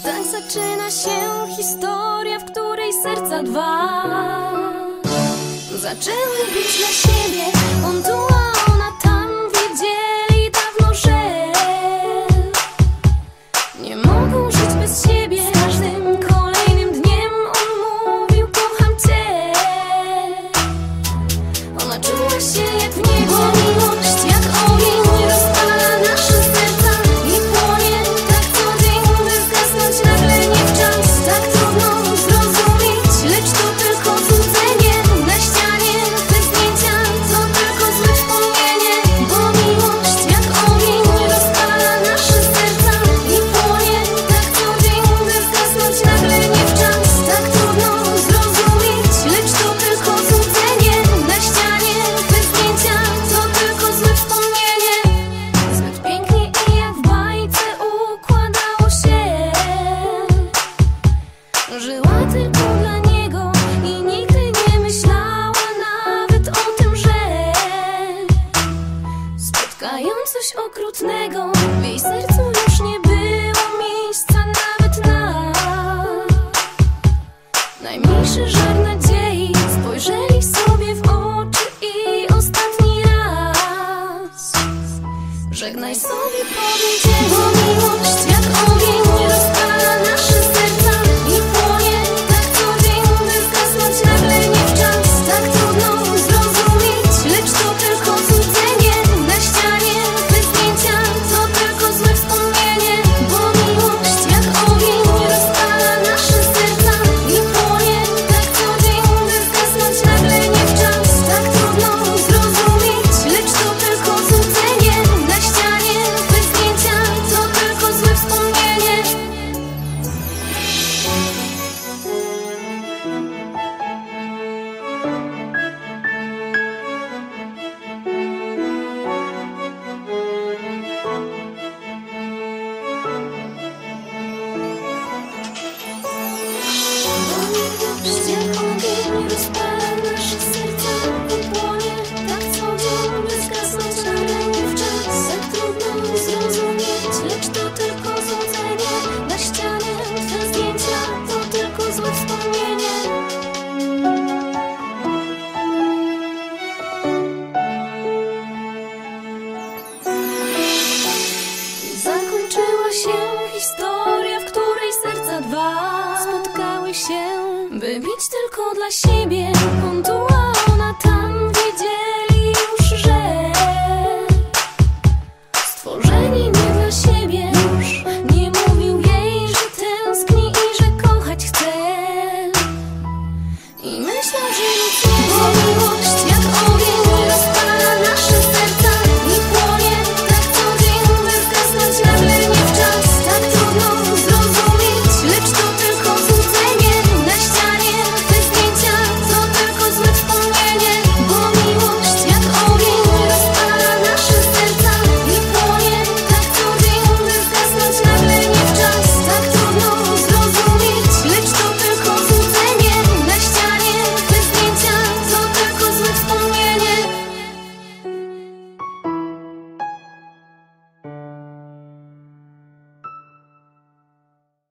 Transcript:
Tak zaczyna się historia, w której serca dwa zaczęły być dla siebie. On tu, a ona tam, wiedzieli dawno, że nie mogą żyć bez siebie. Z każdym kolejnym dniem on mówił: kocham cię. Ona czuła się jak w niebie, bo miłość jak ogień rozpala nasze serca i płonie tak co dzień, by zgasnąć nagle nie w czas. Tak trudno zrozumieć, lecz to tylko złudzenie. Na ścianie te zdjęcia to tylko złe wspomnienie, bo miłość jak ogień rozpala nasze serca i płonie tak co dzień, by zgasnąć nagle nie w czas. Tak trudno zrozumieć, lecz to tylko złudzenie. Na ścianie te zdjęcia to tylko złe wspomnienie. Zbyt pięknie i jak w bajce układało się. Żyła tylko dla niego i nigdy nie myślała nawet o tym, że spotkają coś okrutnego. W jej sercu już nie było miejsca nawet na najmniejszy żar nadziei. Spojrzeli sobie w oczy i ostatni raz żegnaj sobie powiedzieli, bo miłość jak ogień rozpala nasze serca i płonie tak co dzień, by zgasnąć nagle nie w czas. Tak trudno zrozumieć, lecz to tylko złudzenie. Na ścianie te zdjęcia to tylko złe wspomnienie, bo miłość jak ogień rozpala nasze serca i płonie tak co dzień, by zgasnąć nagle nie w czas. Tak trudno zrozumieć, lecz to tylko złudzenie. Na ścianie te zdjęcia to tylko złe wspomnienie. Miłość jak ogień rozpala nasze serca i płonie tak co dzień, by zgasnąć nagle nie w czas. Tak trudno zrozumieć, lecz to tylko złudzenie. Na ścianie te zdjęcia to tylko złe wspomnienie. Zakończyła się historia, w której serca dwa spotkały się, by być tylko dla siebie. On tu